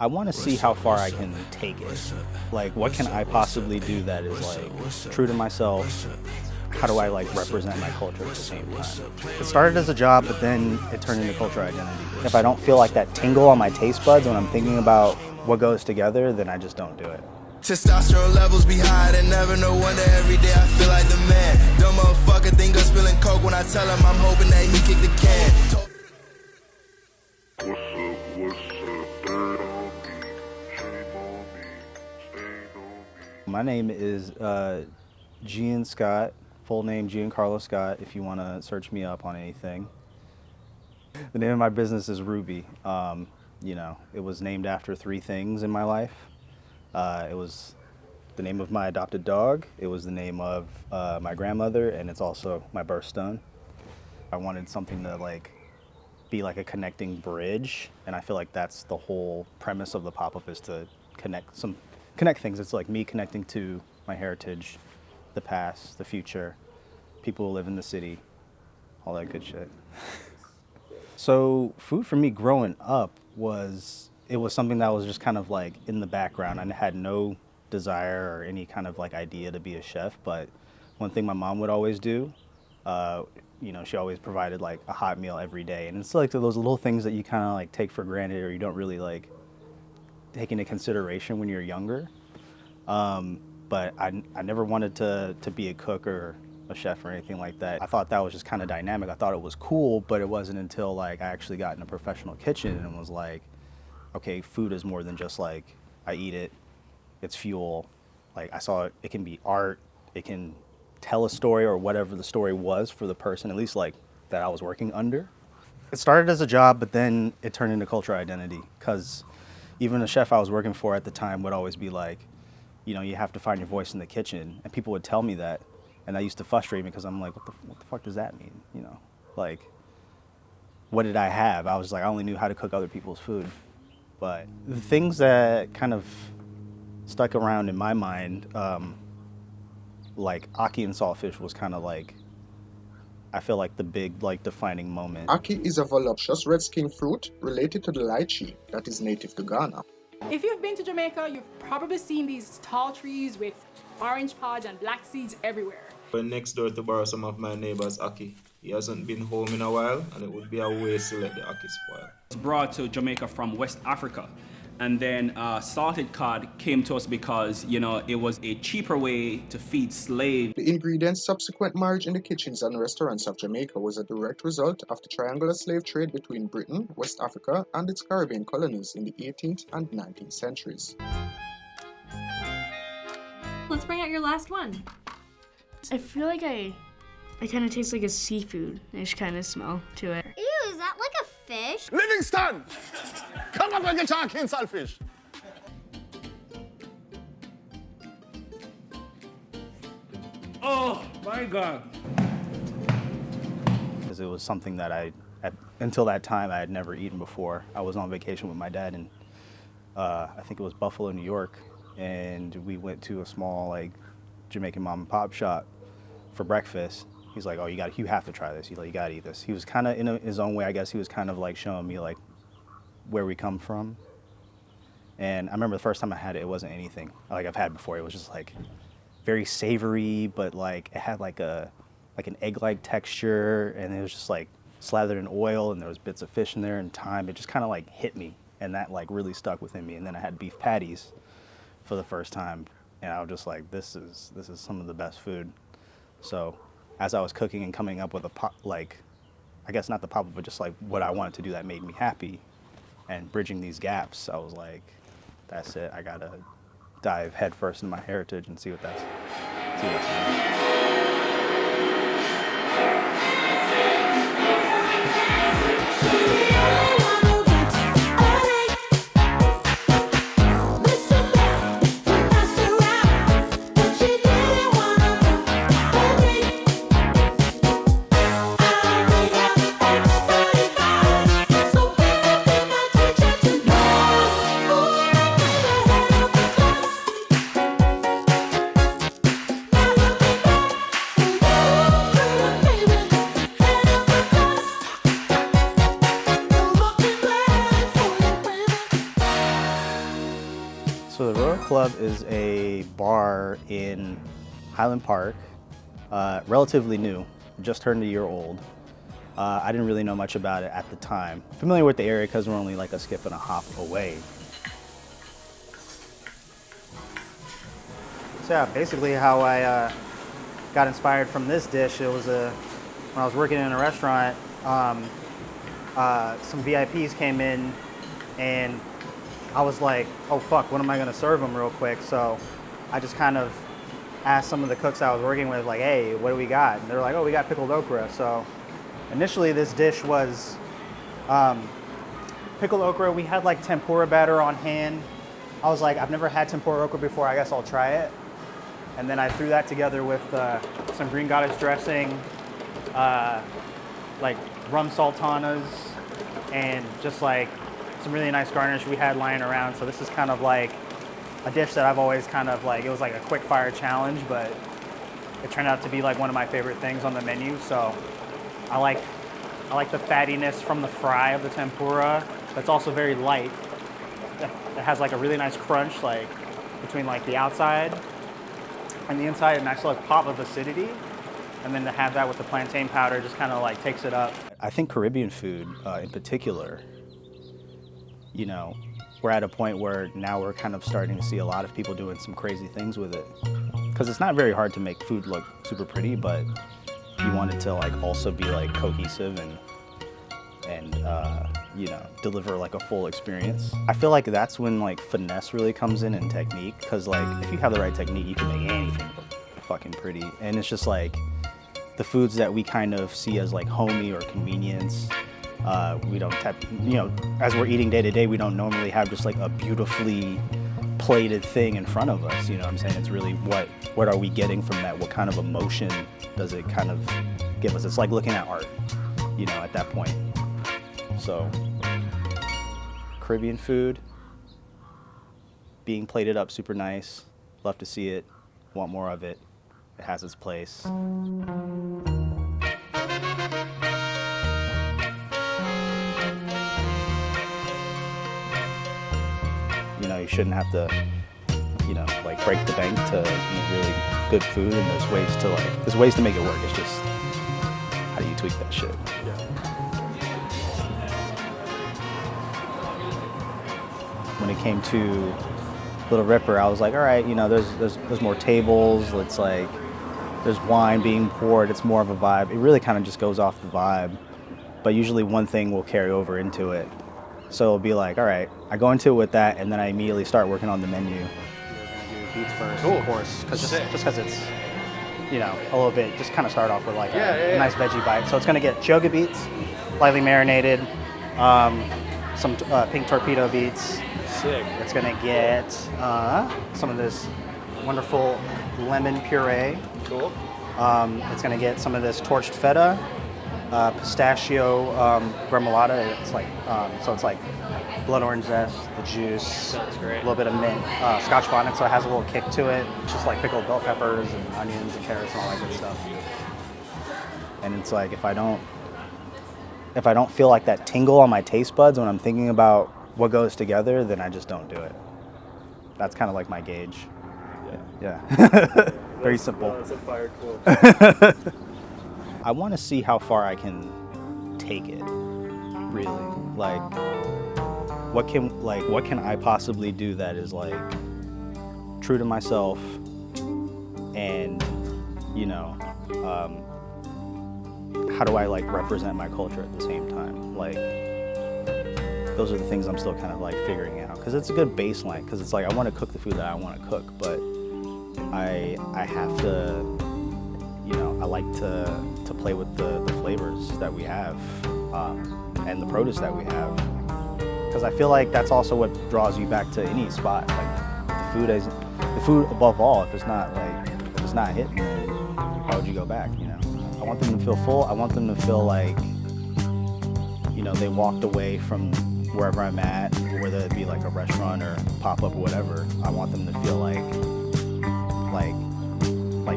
I want to see how far I can take it. Like, what can I possibly do that is like true to myself? How do I like represent my culture at the same time? It started as a job, but then it turned into culture identity. If I don't feel like that tingle on my taste buds when I'm thinking about what goes together, then I just don't do it. Testosterone levels be high, and never no wonder every day I feel like the man. Dumb motherfucker think I'm spilling coke when I tell him I'm hoping that he kick the can. My name is Gian Scott, full name Giancarlo Scott, if you want to search me up on anything. The name of my business is Rubie. You know, it was named after three things in my life. It was the name of my adopted dog, it was the name of my grandmother, and it's also my birthstone. I wanted something to like be like a connecting bridge, and I feel like that's the whole premise of the pop-up, is to connect things. It's like me connecting to my heritage, the past, the future, people who live in the city, all that good shit. So food for me growing up was something that was just kind of like in the background. I had no desire or any kind of like idea to be a chef, but one thing my mom would always do, you know, she always provided like a hot meal every day. And it's like those little things that you kind of like take for granted, or you don't really like take into consideration when you're younger. But I never wanted to be a cook or a chef or anything like that. I thought that was just kind of dynamic. I thought it was cool, but it wasn't until like I actually got in a professional kitchen and was like, okay, food is more than just like I eat it, it's fuel. Like I saw it can be art, it can tell a story or whatever the story was for the person, at least like that I was working under. It started as a job, but then it turned into culture identity, because even the chef I was working for at the time would always be like, you know, you have to find your voice in the kitchen. And people would tell me that, and that used to frustrate me because I'm like, what the fuck does that mean? You know, like, what did I have? I was like, I only knew how to cook other people's food. But the things that kind of stuck around in my mind, like ackee and saltfish was kind of like, I feel like the big like defining moment. Ackee is a voluptuous red-skinned fruit related to the lychee that is native to Ghana. If you've been to Jamaica, you've probably seen these tall trees with orange pods and black seeds everywhere. We're next door to borrow some of my neighbor's ackee. He hasn't been home in a while, and it would be a waste to let the ackee spoil. It's brought to Jamaica from West Africa. And then salted cod came to us because, you know, it was a cheaper way to feed slaves. The ingredients' subsequent marriage in the kitchens and restaurants of Jamaica was a direct result of the triangular slave trade between Britain, West Africa, and its Caribbean colonies in the 18th and 19th centuries. Let's bring out your last one. I feel like I kind of taste like a seafood-ish kind of smell to it. Ew, is that like a fish? Livingston! Come up and get your ackee and saltfish. Oh, my God. Because it was something that until that time, I had never eaten before. I was on vacation with my dad in, I think it was Buffalo, New York, and we went to a small like Jamaican mom and pop shop for breakfast. He's like, oh, you have to try this. He's like, you gotta eat this. He was kind of, in his own way, I guess he was kind of like showing me like where we come from. And I remember the first time I had it, it wasn't anything like I've had before. It was just like very savory, but like it had like an egg-like texture, and it was just like slathered in oil, and there was bits of fish in there and thyme. It just kind of like hit me, and that like really stuck within me. And then I had beef patties for the first time, and I was just like, this is some of the best food. So as I was cooking and coming up with I guess not the pop-up, but just like what I wanted to do that made me happy, and bridging these gaps, I was like, that's it. I gotta dive headfirst into my heritage and see what that's So the Royal Club is a bar in Highland Park, relatively new, just turned a year old. I didn't really know much about it at the time. Familiar with the area because we're only like a skip and a hop away. So yeah, basically how I got inspired from this dish, it was when I was working in a restaurant, some VIPs came in and I was like, oh fuck, what am I gonna serve them real quick? So I just kind of asked some of the cooks I was working with, like, hey, what do we got? And they're like, oh, we got pickled okra. So initially this dish was pickled okra. We had like tempura batter on hand. I was like, I've never had tempura okra before, I guess I'll try it. And then I threw that together with some green goddess dressing, like rum sultanas, and just like some really nice garnish we had lying around. So this is kind of like a dish that I've always kind of like, it was like a quick fire challenge, but it turned out to be like one of my favorite things on the menu. So I like the fattiness from the fry of the tempura. That's also very light. It has like a really nice crunch, like between like the outside and the inside, a nice like pop of acidity. And then to have that with the plantain powder just kind of like takes it up. I think Caribbean food in particular, you know, we're at a point where now we're kind of starting to see a lot of people doing some crazy things with it. Because it's not very hard to make food look super pretty, but you want it to like also be like cohesive and you know, deliver like a full experience. I feel like that's when like finesse really comes in and technique, because like if you have the right technique, you can make anything look fucking pretty. And it's just like the foods that we kind of see as like homey or convenience, we don't you know, as we're eating day to day, we don't normally have just like a beautifully plated thing in front of us. You know what I'm saying? It's really what are we getting from that? What kind of emotion does it kind of give us? It's like looking at art, you know, at that point. So Caribbean food, being plated up super nice, love to see it, want more of it. It has its place. You know, you shouldn't have to, you know, like break the bank to eat really good food, and there's ways to make it work. It's just, how do you tweak that shit? Yeah. When it came to Little Ripper, I was like, all right, you know, there's more tables. It's like, there's wine being poured. It's more of a vibe. It really kind of just goes off the vibe, but usually one thing will carry over into it. So it'll be like, all right, I go into it with that, and then I immediately start working on the menu. We're gonna do beets first, cool. Of course, just because it's, you know, a little bit. Just kind of start off with like a nice veggie bite. So it's gonna get choga beets, lightly marinated, some pink torpedo beets. Sick. It's gonna get some of this wonderful lemon puree. Cool. It's gonna get some of this torched feta, pistachio gremolata. It's like so it's like blood orange zest, the juice, a little bit of mint, Scotch bonnet, so it has a little kick to it. It's just like pickled bell peppers and onions and carrots and all that good stuff. And it's like if I don't feel like that tingle on my taste buds when I'm thinking about what goes together, then I just don't do it. That's kind of like my gauge. Yeah. Very simple. That's a fire quote. I want to see how far I can take it, really. Like, what can I possibly do that is like true to myself, and you know, how do I like represent my culture at the same time? Like, those are the things I'm still kind of like figuring out, because it's a good baseline, because it's like I want to cook the food that I want to cook, but I have to, you know, I like to play with the flavors that we have and the produce that we have, because I feel like that's also what draws you back to any spot. Like the food above all. If it's not hitting, then why would you go back? You know, I want them to feel full. I want them to feel like, you know, they walked away from wherever I'm at, whether it be like a restaurant or pop-up or whatever. I want them to feel like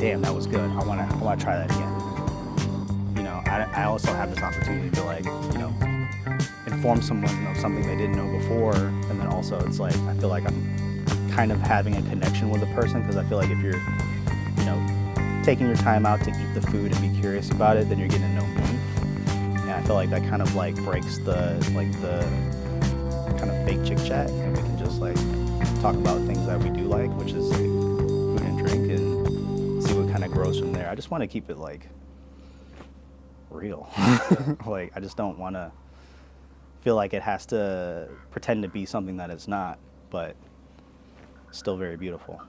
damn, that was good. I want to try that again. You know, I also have this opportunity to like, you know, inform someone of something they didn't know before, and then also it's like I feel like I'm kind of having a connection with a person, because I feel like if you're, you know, taking your time out to eat the food and be curious about it, then you're getting to know me. And I feel like that kind of like breaks the kind of fake chit chat, and we can just like talk about things that we do like, which is like food and drink, and see what kind of grows from there. I just want to keep it like real. Like, I just don't want to feel like it has to pretend to be something that it's not, but still very beautiful.